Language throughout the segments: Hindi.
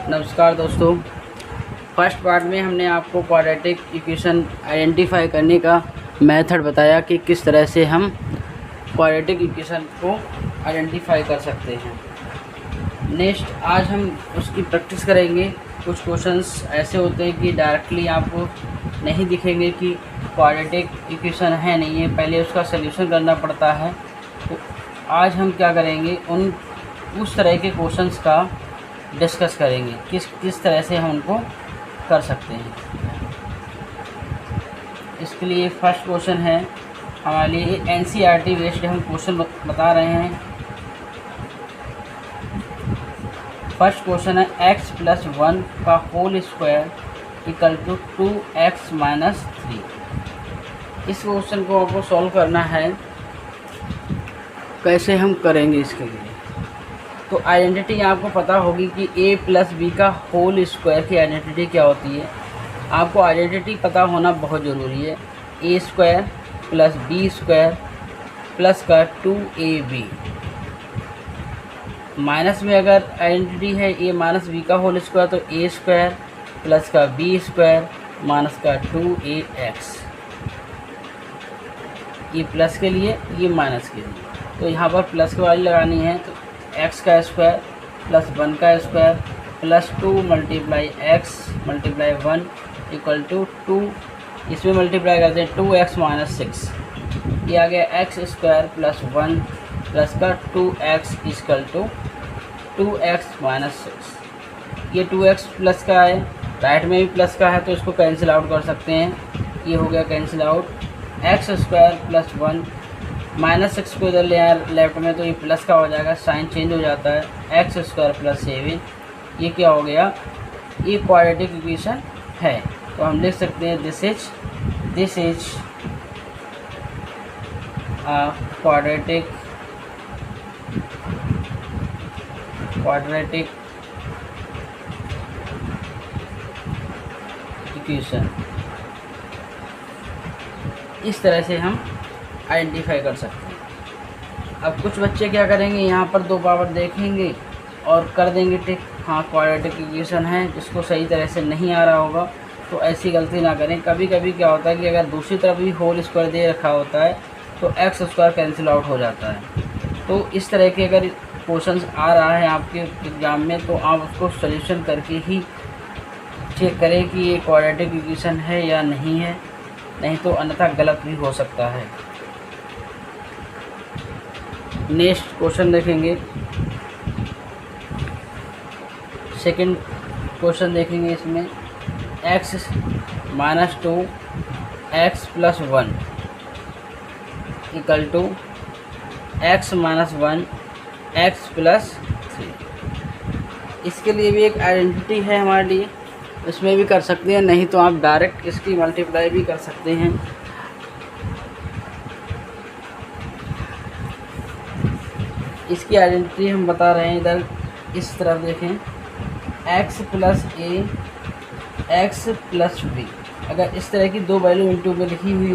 नमस्कार दोस्तों। फर्स्ट पार्ट में हमने आपको क्वाड्रेटिक इक्वेशन आइडेंटिफाई करने का मेथड बताया कि किस तरह से हम क्वाड्रेटिक इक्वेशन को आइडेंटिफाई कर सकते हैं। नेक्स्ट आज हम उसकी प्रैक्टिस करेंगे। कुछ क्वेश्चंस ऐसे होते हैं कि डायरेक्टली आपको नहीं दिखेंगे कि क्वाड्रेटिक इक्वेशन है नहीं है, पहले उसका सलूशन करना पड़ता है। तो आज हम क्या करेंगे, उस तरह के क्वेश्चंस का डिस्कस करेंगे किस तरह से हम उनको कर सकते हैं। इसके लिए फर्स्ट क्वेश्चन है हमारे लिए NCERT बेस्ड हम क्वेश्चन बता रहे हैं। फर्स्ट क्वेश्चन है x + 1 का whole square equal to 2x - 3। इस क्वेश्चन को आपको सॉल्व करना है। कैसे हम करेंगे इसके लिए, तो आइडेंटिटी आपको पता होगी कि a + b का होल स्क्वायर की आइडेंटिटी क्या होती है। आपको आइडेंटिटी पता होना बहुत ज़रूरी है। a² + b² प्लस का 2ab। माइनस में अगर आइडेंटिटी है a - b का होल स्क्वायर तो a² प्लस का b² माइनस का 2ax। ये प्लस के लिए, ये माइनस के लिए। तो यहाँ पर प्लस की वाली लगानी है तो x² + 1 का स्क्वायर प्लस 2 × x × 1 = 2। इसमें मल्टीप्लाई करते हैं 2x - 6। ये आ गया x² + 1 प्लस का 2x = 2x - 6। ये 2x प्लस का है, राइट में भी प्लस का है तो इसको कैंसिल आउट कर सकते हैं। ये हो गया कैंसिल आउट। x² + 1 -6 को इधर ले आए लेफ्ट में तो ये प्लस का हो जाएगा, साइन चेंज हो जाता है। x² + 7 ये क्या हो गया, ये क्वाड्रेटिक इक्वेशन है। तो हम लिख सकते हैं दिस इज क्वाड्रेटिक इक्वेशन। इस तरह से हम आइडेंटिफाई कर सकते हैं। अब कुछ बच्चे क्या करेंगे, यहाँ पर 2 पावर देखेंगे और कर देंगे टिक, हाँ क्वाड्रेटिक इक्वेशन है। जिसको सही तरह से नहीं आ रहा होगा तो ऐसी गलती ना करें। कभी कभी क्या होता है कि अगर दूसरी तरफ भी होल स्क्वायर दे रखा होता है तो x² कैंसिल आउट हो जाता है। तो इस तरह के अगर क्वेश्चंस आ रहा है आपके एग्ज़ाम में तो आप उसको सॉल्यूशन करके ही चेक करें कि ये क्वाड्रेटिक इक्वेशन है या नहीं है, नहीं तो अन्यथा गलत भी हो सकता है। नेक्स्ट क्वेश्चन देखेंगे, सेकंड क्वेश्चन देखेंगे। इसमें x - 2 x + 1 = x - 1 x + 3। इसके लिए भी एक आइडेंटिटी है हमारे लिए, इसमें भी कर सकते हैं, नहीं तो आप डायरेक्ट इसकी मल्टीप्लाई भी कर सकते हैं। इसकी आइडेंटिटी हम बता रहे हैं, इधर इस तरफ देखें, x + a x + b। अगर इस तरह की 2 वैल्यू इंटू में लिखी हुई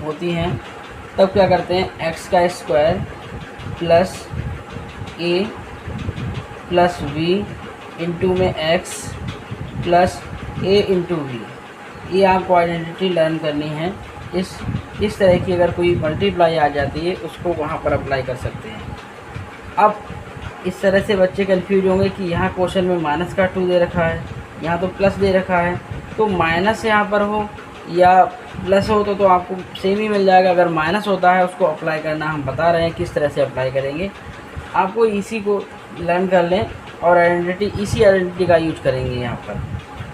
होती हैं तब क्या करते हैं, x² plus a plus b into में x plus a into b। ये आपको आइडेंटिटी लर्न करनी है। इस तरह की अगर कोई मल्टीप्लाई आ जाती है उसको वहाँ पर अप्लाई कर सकते हैं। अब इस तरह से बच्चे कंफ्यूज होंगे कि यहाँ क्वेश्चन में माइनस का 2 दे रखा है, यहाँ तो प्लस दे रखा है। तो माइनस यहाँ पर हो या प्लस हो तो आपको सेम ही मिल जाएगा। अगर माइनस होता है उसको अप्लाई करना हम बता रहे हैं किस तरह से अप्लाई करेंगे। आपको इसी को लर्न कर लें और इसी आइडेंटिटी का यूज करेंगे यहाँ पर,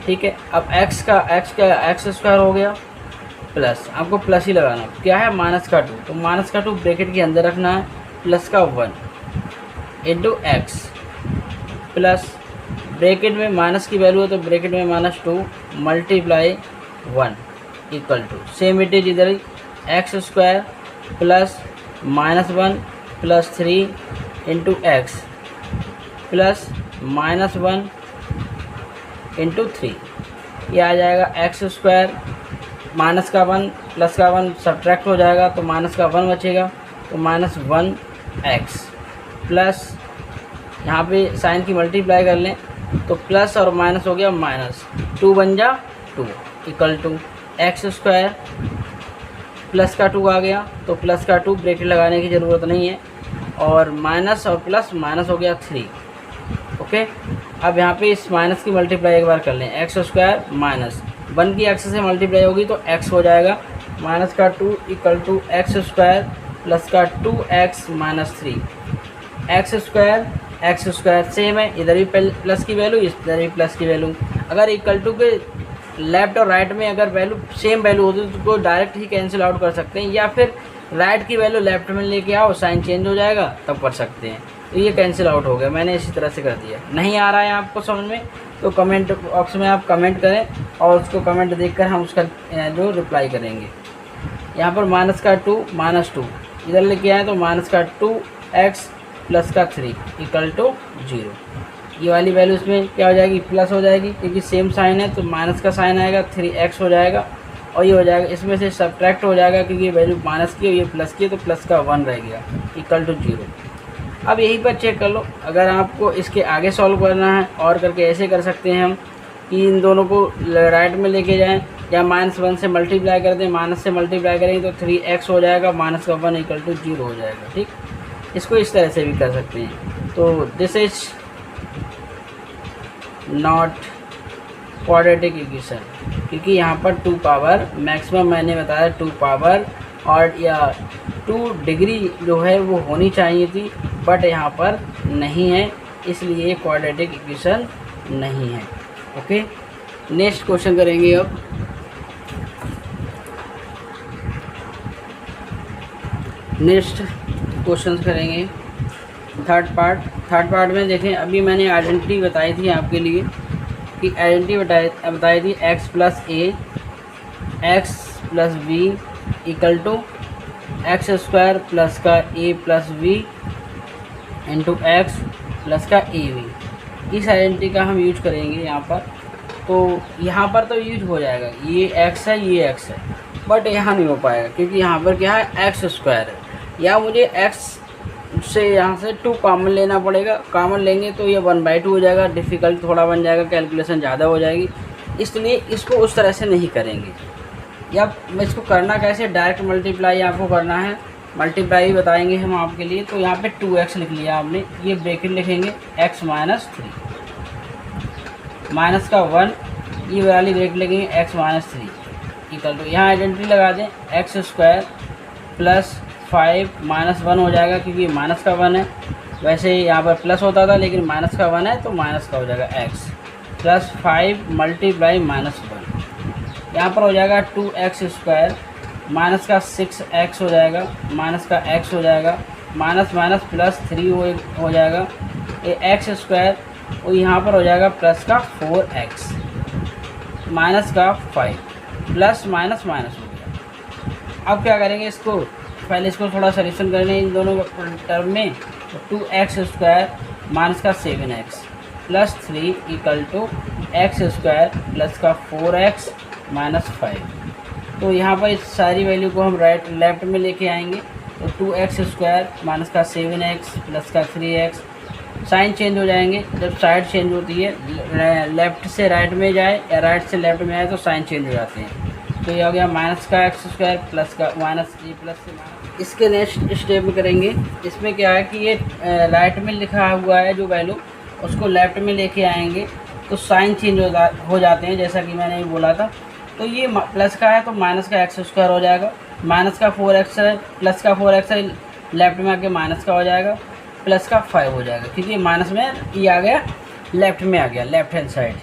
ठीक है। अब x² हो गया प्लस, आपको प्लस ही लगाना, क्या है माइनस का 2, तो माइनस का 2 ब्रैकेट के अंदर रखना है, प्लस का 1 इंटू x प्लस ब्रैकेट में माइनस की वैल्यू है तो ब्रैकेट में -2 × 1 = सेम इट इज इधर x² plus -1 plus 3 into x plus -1 into 3। ये आ जाएगा x² माइनस का 1 प्लस का 1 सब्ट्रैक्ट हो जाएगा तो माइनस का 1 बचेगा तो -1x प्लस यहाँ पे साइन की मल्टीप्लाई कर लें तो प्लस और माइनस हो गया माइनस, 2 बन जा 2 equal to x square, plus का 2 आ गया तो प्लस का 2 ब्रैकेट लगाने की ज़रूरत नहीं है, और माइनस और प्लस माइनस हो गया 3। ओके, अब यहाँ पे इस माइनस की मल्टीप्लाई एक बार कर लें, एक्स स्क्वायर माइनस 1 की एक्स से मल्टीप्लाई होगी तो एक्स हो जाएगा, माइनस का 2 equal to x square plus का 2x minus 3, x square same है, इधर भी प्लस की वैल्यू इधर भी प्लस की वैल्यू। अगर इक्वल टू के लेफ्ट और राइट में अगर वैल्यू सेम वैल्यू होती है तो डायरेक्ट ही कैंसिल आउट कर सकते हैं, या फिर राइट की वैल्यू लेफ्ट में लेके आओ, साइन चेंज हो जाएगा तब कर सकते हैं। तो ये कैंसिल आउट हो गया, मैंने इसी तरह से कर दिया। नहीं आ रहा है आपको समझ में तो कमेंट बॉक्स में आप कमेंट करें और उसको कमेंट देखकर हम उसका जो रिप्लाई करेंगे। यहाँ पर माइनस का 2 माइनस 2 इधर लेके आए तो माइनस का 2x प्लस का 3 इक्वल टू 0। ये वाली वैल्यू इसमें क्या हो जाएगी, प्लस हो जाएगी, क्योंकि सेम साइन है तो माइनस का साइन आएगा, 3x हो जाएगा, और ये हो जाएगा इसमें से सब्ट्रैक्ट हो जाएगा, क्योंकि ये वैल्यू माइनस की और ये प्लस की है तो प्लस का 1 रह गया इक्वल टू 0। अब यहीं पर चेक कर लो, अगर आपको इसके आगे सॉल्व करना है और करके ऐसे कर सकते हैं हम कि इन दोनों को राइट में लेके जाएं, या -1 से मल्टीप्लाई कर दें, माइनस से मल्टीप्लाई करेंगे तो 3x हो जाएगा, माइनस का 1 इक्वल टू 0 हो जाएगा। ठीक, इसको इस तरह से भी कर सकते हैं। तो this is not quadratic equation, क्योंकि यहाँ पर 2 पावर मैक्सिमम मैंने बताया 2 पावर और या 2 डिग्री जो है वो होनी चाहिए थी, बट यहाँ पर नहीं है, इसलिए ये क्वाड्रेटिक इक्वेशन नहीं है। ओके, नेक्स्ट क्वेश्चन करेंगे। अब नेक्स्ट क्वेश्चन करेंगे थर्ड पार्ट में देखें, अभी मैंने आइडेंटिटी बताई थी आपके लिए कि आइडेंटिटी बताई थी x plus a x plus b equal to x square plus का a plus b into x plus का ए बी। इस आइडेंटिटी का हम यूज करेंगे यहाँ पर। तो यहाँ पर तो यूज हो जाएगा, ये x है ये x है, बट यहाँ नहीं हो पाएगा क्योंकि यहाँ पर क्या है एक्स स्क्वायर है, या मुझे x से यहाँ से 2 कॉमन लेना पड़ेगा। कॉमन लेंगे तो ये 1/2 हो जाएगा, डिफ़िकल्ट थोड़ा बन जाएगा, कैलकुलेशन ज़्यादा हो जाएगी, इसलिए इसको उस तरह से नहीं करेंगे। या मैं इसको करना कैसे, डायरेक्ट मल्टीप्लाई आपको करना है, मल्टीप्लाई बताएंगे हम आपके लिए। तो यहाँ पे 2x लिख लिया आपने, ये ब्रैकेट लिखेंगे x माइनस 3 माइनस का 1, ये वाली ब्रैकेट लिखेंगे x माइनस 3 इक्वल टू, यहाँ आइडेंटिटी लगा दें एक्स स्क्वायर प्लस 5 माइनस 1 हो जाएगा, क्योंकि माइनस का 1 है। वैसे यहाँ पर प्लस होता था लेकिन माइनस का 1 है तो माइनस का हो जाएगा x प्लस 5 मल्टीप्लाई माइनस 1, यहाँ पर हो जाएगा 2x स्क्वायर माइनस का 6x हो जाएगा, माइनस का x हो जाएगा, माइनस माइनस प्लस 3 हो जाएगा, ये x स्क्वायर, और यहाँ पर हो जाएगा प्लस का 4x माइनस का 5 प्लस माइनस माइनस हो गया। अब क्या करेंगे, इसको पहले इसको थोड़ा सॉल्यूशन करने इन दोनों टर्म में। तो 2x स्क्वायर माइनस का 7x प्लस 3 equal to x square plus का 4x माइनस 5। तो यहाँ पर इस सारी वैल्यू को हम राइट लेफ्ट में लेके आएंगे। तो 2x स्क्वायर माइनस का 7x प्लस का 3x, साइन चेंज हो जाएंगे जब साइड चेंज होती है, लेफ़्ट से राइट में जाए या राइट से लेफ्ट में आए तो साइन चेंज हो जाते हैं। तो ये हो गया माइनस का एक्स स्क्वायर प्लस का माइनस ए प्लस से माइनस। इसके नेक्स्ट स्टेप में करेंगे, इसमें क्या है कि ये राइट में लिखा हुआ है जो वैल्यू, उसको लेफ्ट में लेके आएंगे तो साइन चेंज हो जाते हैं, जैसा कि मैंने बोला था। तो ये प्लस का है तो माइनस का एक्स स्क्वायर हो जाएगा, माइनस का 4x है, प्लस का 4x है, लेफ्ट में आके माइनस का हो जाएगा, प्लस का 5 हो जाएगा, क्योंकि माइनस में ये आ गया लेफ्ट में आ गया, लेफ्ट हैंड साइड।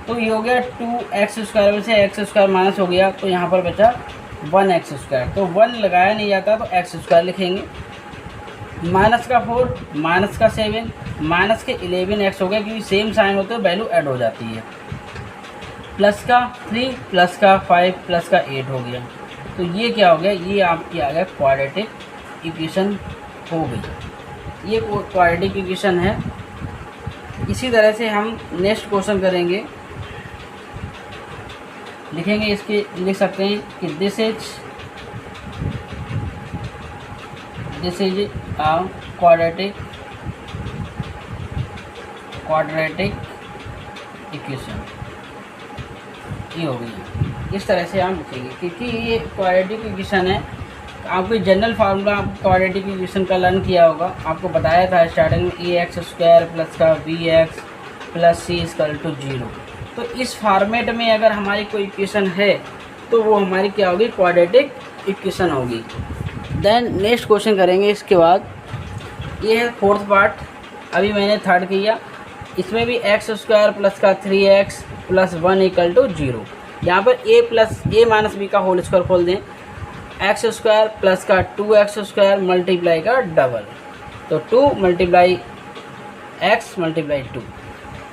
तो ये हो गया 2x स्क्वायर में से एक्स स्क्वायर माइनस हो गया, तो यहाँ पर बचा 1x स्क्वायर। तो 1 लगाया नहीं जाता तो एक्स स्क्वायर लिखेंगे, माइनस का 4 माइनस का 7 माइनस के 11x हो गया, क्योंकि सेम साइन होते हैं वैल्यू ऐड हो जाती है, प्लस का 3 प्लस का 5 प्लस का 8 हो गया। तो ये क्या हो गया, ये आपकी आ गया क्वाड्रेटिक इक्वेशन हो गई, ये क्वाड्रेटिक इक्वेशन है। इसी तरह से हम नेक्स्ट क्वेश्चन करेंगे, लिखेंगे इसके, लिख सकते हैं कि this is a quadratic equation, ये हो गई। इस तरह से हम लिखेंगे क्योंकि ये क्वाड्रेटिक इक्वेशन है। आपको जनरल फार्मूला क्वाड्रेटिक इक्वेशन का लर्न किया होगा, आपको बताया था स्टार्टिंग में ए एक्स स्क्वायर प्लस का b x plus c equal to 0। तो इस फॉर्मेट में अगर हमारी कोई इक्वेशन है तो वो हमारी क्या होगी, क्वाड्रेटिक इक्वेशन होगी। देन नेक्स्ट क्वेश्चन करेंगे इसके बाद, ये है फोर्थ पार्ट, अभी मैंने थर्ड किया। इसमें भी एक्स स्क्वायर प्लस का 3x प्लस 1 इक्वल टू 0। यहाँ पर a माइनस बी का होल स्क्वायर खोल दें, एक्स स्क्वायर प्लस का 2x स्क्वायर मल्टीप्लाई का डबल, तो 2 मल्टीप्लाई x मल्टीप्लाई 2,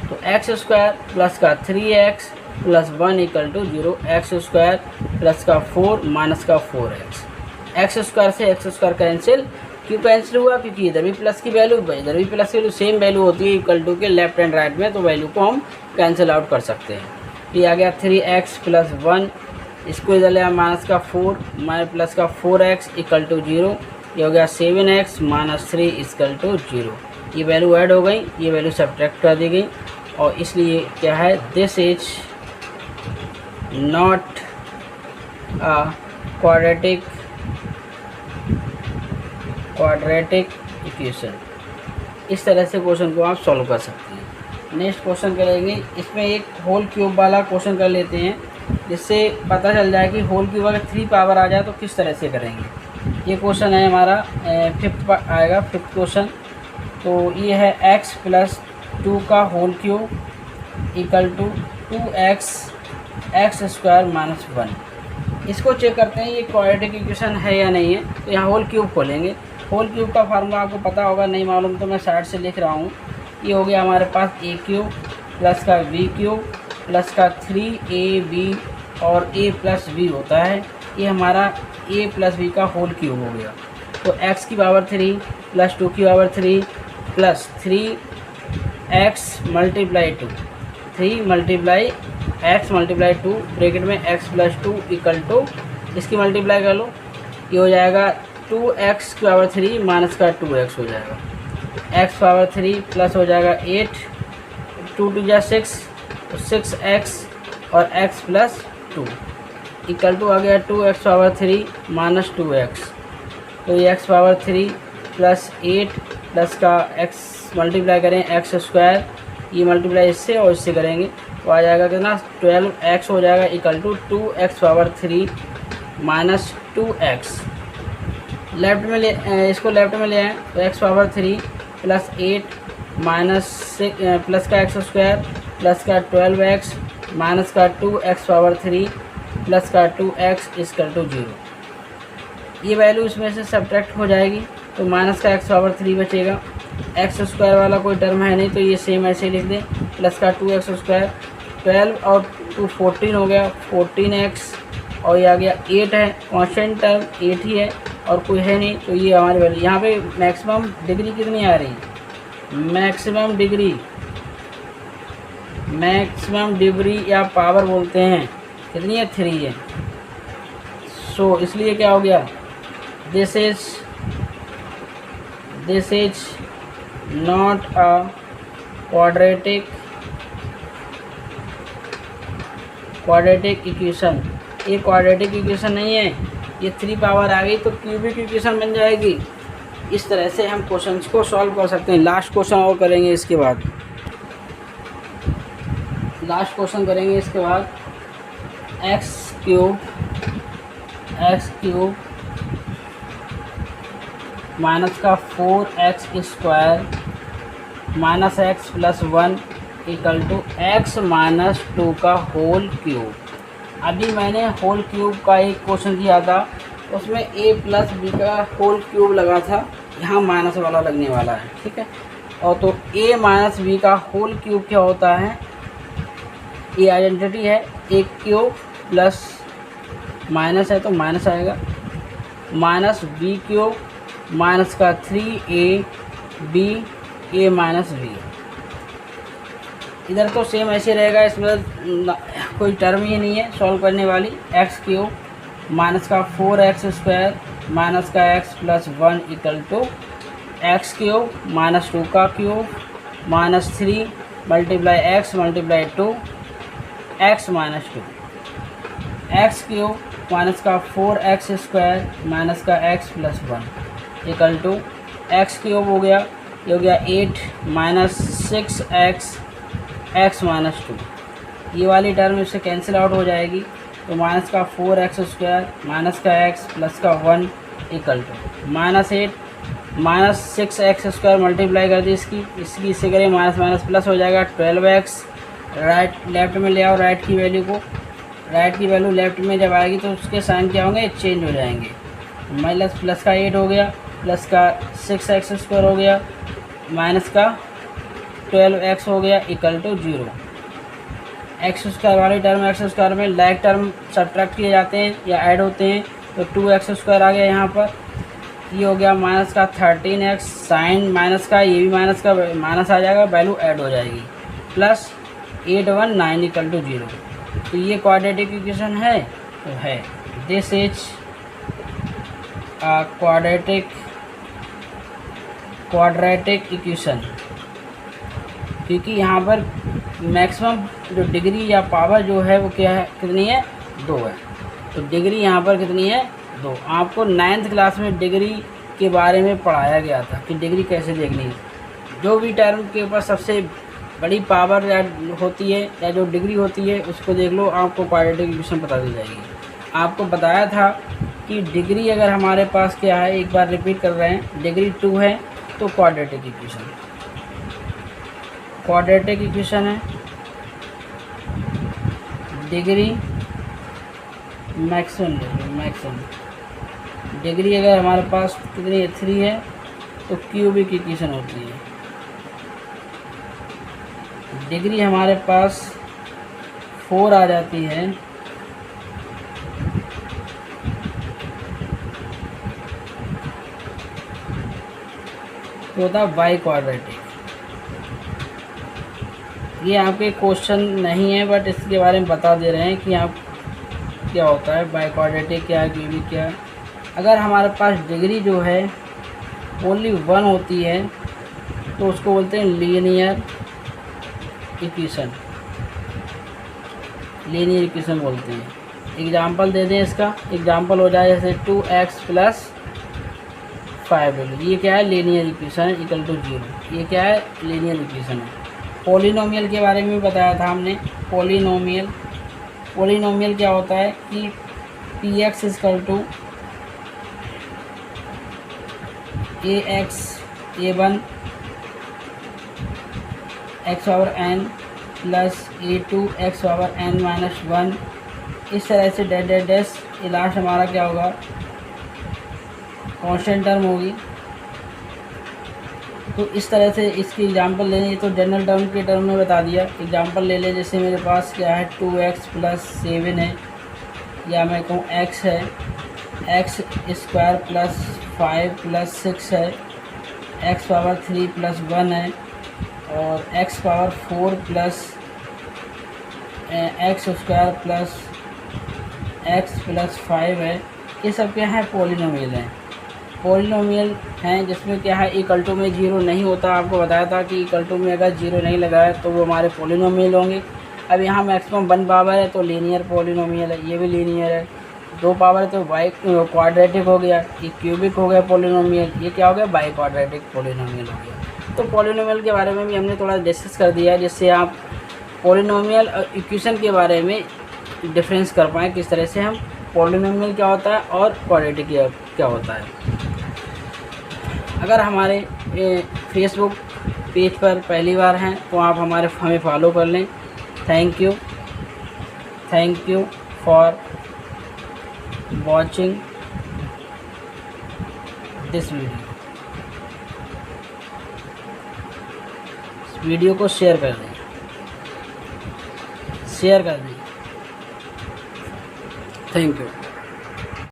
तो एक्स स्क्वायर प्लस का 3x plus 1 equal to 0, x square plus का 4 माइनस का 4x, एक्स स्क्वायर से एक्स स्क्वायर कैंसिल, क्यों कैंसिल हुआ, क्योंकि इधर भी प्लस की वैल्यू इधर भी प्लस की वैल्यू सेम वैल्यू होती है इक्वल टू के लेफ्ट एंड राइट में, तो वैल्यू को हम कैंसिल आउट कर सकते हैं। ये आ गया 3x प्लस 1, इसको इधर ले माइनस का 4 माइनस प्लस का 4x इक्वल टू 0, ये हो गया 7x माइनस 3 इक्वल टू 0। ये वैल्यू ऐड हो गई, ये वैल्यू सब्ट्रैक्ट कर दी गई, और इसलिए क्या है, this is not a quadratic equation. इस तरह से क्वेश्चन को आप सॉल्व कर सकते हैं। नेक्स्ट क्वेश्चन करेंगे, इसमें एक होल क्यूब वाला क्वेश्चन कर लेते हैं, जिससे पता चल जाए कि होल क्यूब अगर 3 पावर आ जाए तो किस तरह से करेंगे। ये क्वेश्चन है हमारा फिफ्थ आएगा, फिफ्थ क्वेश्चन। तो ये है x प्लस 2 का whole cube equal to 2x x square minus 1। इसको चेक करते हैं ये क्वाड्रेटिक इक्वेशन है या नहीं है। तो यहाँ होल क्यूब खोलेंगे, होल क्यूब का फार्मूला आपको पता होगा, नहीं मालूम तो मैं साइड से लिख रहा हूँ। ये हो गया हमारे पास a क्यूब प्लस का b क्यूब प्लस का 3ab और a प्लस b होता है, ये हमारा a प्लस b का होल क्यूब हो गया। तो x की पावर 3 प्लस 2 की power 3 plus 3x multiply 2, 3 multiply x multiply 2 bracket में x प्लस 2 इक्वल टू, इसकी मल्टीप्लाई कर लो, ये हो जाएगा 2x की पावर 3 माइनस का 2x हो जाएगा, x पावर 3 प्लस हो जाएगा 8, 2 2 जा 6, तो 6x और x प्लस 2 इक्वल टू आ गया 2x पावर 3 माइनस 2x, तो ये x पावर 3 प्लस 8 प्लस का x मल्टीप्लाई करें x स्क्वायर, ये मल्टीप्लाई इससे और इससे करेंगे तो आ जाएगा कितना, 12x हो जाएगा equal to 2x power 3 minus 2x। Left में ले, इसको लेफ्ट में ले आए तो x power 3 plus 8 minus plus का x स्क्वायर प्लस का 12x माइनस का 2x पावर 3 प्लस का 2x इक्वल टू 0। ये वैल्यू इसमें से सब्ट्रैक्ट हो जाएगी, तो माइनस का x पावर 3 बचेगा, एक्स स्क्वायर वाला कोई टर्म है नहीं तो ये सेम ऐसे लिख दें, प्लस का 2x स्क्वायर, 12 और 2 14 हो गया 14x, और ये आ गया 8 है, कांस्टेंट टर्म 8 ही है और कोई है नहीं, तो ये हमारी वैल्यू। यहाँ पे मैक्सिमम डिग्री कितनी आ रही, मैक्सिमम डिग्री या पावर बोलते हैं, कितनी है, 3 है। सो इसलिए क्या हो गया, this is not a quadratic equation. ये क्वाड्रेटिक इक्वेशन नहीं है, ये 3 पावर आ गई तो क्यूबिक इक्वेशन बन जाएगी। इस तरह से हम क्वेश्चंस को सॉल्व कर सकते हैं। लास्ट क्वेश्चन और करेंगे इसके बाद, एक्स क्यूब माइनस का 4x square minus x plus 1 equal to x minus 2 का होल क्यूब। अभी मैंने होल क्यूब का एक क्वेश्चन किया था, उसमें a प्लस बी का होल क्यूब लगा था, यहाँ माइनस वाला लगने वाला है, ठीक है। और तो a माइनस बी का होल क्यूब क्या होता है, ये आइडेंटिटी है, a क्यूब प्लस माइनस है तो माइनस आएगा, माइनस बी क्यूब माइनस का 3ab a माइनस बी। इधर तो सेम ऐसे रहेगा, इसमें कोई टर्म ही नहीं है सॉल्व करने वाली। एक्स क्यूब माइनस का 4x स्क्वायर माइनस का x plus 1 equal to x cube minus 2 का cube minus 3 multiply x multiply 2 x minus 2, x cube minus का 4x स्क्वायर माइनस का x plus 1 equal to x cube हो गया, ये हो गया 8 माइनस 6x x माइनस 2, ये वाली टर्म इससे कैंसिल आउट हो जाएगी, तो माइनस का 4x स्क्वायर माइनस का x प्लस का 1 equal to minus 8 minus 6x square multiply कर दी इसकी इससे करें माइनस माइनस प्लस हो जाएगा 12x, राइट लेफ्ट में ले आओ राइट की वैल्यू को, राइट की वैल्यू लेफ्ट में जब आएगी तो उसके साइन क्या होंगे, चेंज हो जाएंगे, माइनस प्लस का 8 हो गया प्लस का 6x स्क्वायर हो गया माइनस का 12x हो गया इक्वल टू 0। एक्स स्क्वायर वाली टर्म एक्स स्क्वायर में लाइक टर्म सब्ट्रैक्ट किए जाते हैं या ऐड होते हैं, तो 2x स्क्वायर आ गया यहाँ पर, ये हो गया माइनस का 13x साइन माइनस का, ये भी माइनस का माइनस आ जाएगा, वैल्यू ऐड हो जाएगी प्लस 819 इक्वल टू 0। तो ये क्वाड्रेटिक इक्वेशन है, तो है दिस इज क्वाड्रेटिक इक्वेशन, क्योंकि यहाँ पर मैक्सिमम जो डिग्री या पावर जो है वो क्या है, कितनी है, 2 है, तो डिग्री यहाँ पर कितनी है, 2। आपको 9th क्लास में डिग्री के बारे में पढ़ाया गया था कि डिग्री कैसे देखनी है, जो भी टर्म के ऊपर सबसे बड़ी पावर या होती है या जो डिग्री होती है उसको देख लो, आपको क्वाड्रेटिक इक्वेशन बता दी जाएगी। आपको बताया था कि डिग्री अगर हमारे पास क्या है, एक बार रिपीट कर रहे हैं, डिग्री 2 है तो क्वाड्रेटिक इक्वेशन, क्वाड्रेटिक इक्वेशन है डिग्री मैक्सिमम डिग्री अगर हमारे पास कितनी है, 3 है तो क्यूबिक इक्वेशन होती है, डिग्री हमारे पास 4 आ जाती है तो होता है बाई क्वाड्रेटिक। ये आपके क्वेश्चन नहीं है बट इसके बारे में बता दे रहे हैं कि आप क्या होता है बाई क्वाड्रेटिक, क्या है क्यूबिक क्या है। अगर हमारे पास डिग्री जो है ओनली 1 होती है तो उसको बोलते हैं लीनियर इक्वेशन, लीनियर इक्वेशन बोलते हैं। एग्जांपल दे दें इसका, एग्जांपल हो जाए जैसे 2x प्लस 5, ये क्या है, लीनियर इक्वेशन इक्वल टू 0, ये क्या है, लीनियर इक्वेशन है। पॉलिनोमियल के बारे में बताया था हमने, पॉलिनोमियल क्या होता है कि px equal to ax a1 x power n plus a2 x power n minus 1, इस तरह से डैश डैश डैश, ये लास्ट हमारा क्या होगा, कांस्टेंट टर्म होगी। तो इस तरह से इसकी एग्जांपल ले लें, तो जनरल टर्म के टर्म में बता दिया। एग्जांपल ले लें, जैसे मेरे पास क्या है 2x प्लस 7 है, या मैं कहूँ x है, x स्क्वायर प्लस 5 प्लस 6 है, x पावर 3 प्लस 1 है, और x power 4 plus x square plus x plus 5 है। ये सब क्या है, पॉलिनोमियल हैं। पॉलिनोमियल हैं जिसमें क्या है इक्वल टू में 0 नहीं होता। आपको बताया था कि इक्वल टू में अगर 0 नहीं लगा है तो वो हमारे पॉलिनोमियल होंगे। अब यहाँ मैक्सिमम 1 पावर है तो लीनियर पॉलिनोमियल है, ये भी लीनियर है। 2 पावर है तो बाई क्वाड्रेटिक हो गया, ये क्यूबिक हो गया पॉलिनोमियल, ये क्या हो गया, बाई क्वाड्रेटिक पॉलिनोमियल हो गया। तो पॉलिनोमियल के बारे में भी हमने थोड़ा डिस्कस कर दिया है, जिससे आप पॉलिनोमियल और इक्वेशन के बारे में डिफरेंस कर पाएँ, किस तरह से हम पॉलिनोमियल क्या होता है और क्वाड्रेटिक क्या होता है। अगर हमारे फेसबुक पेज पर पहली बार हैं तो आप हमें फॉलो कर लें। Thank you for watching this video को शेयर कर दें। Thank you.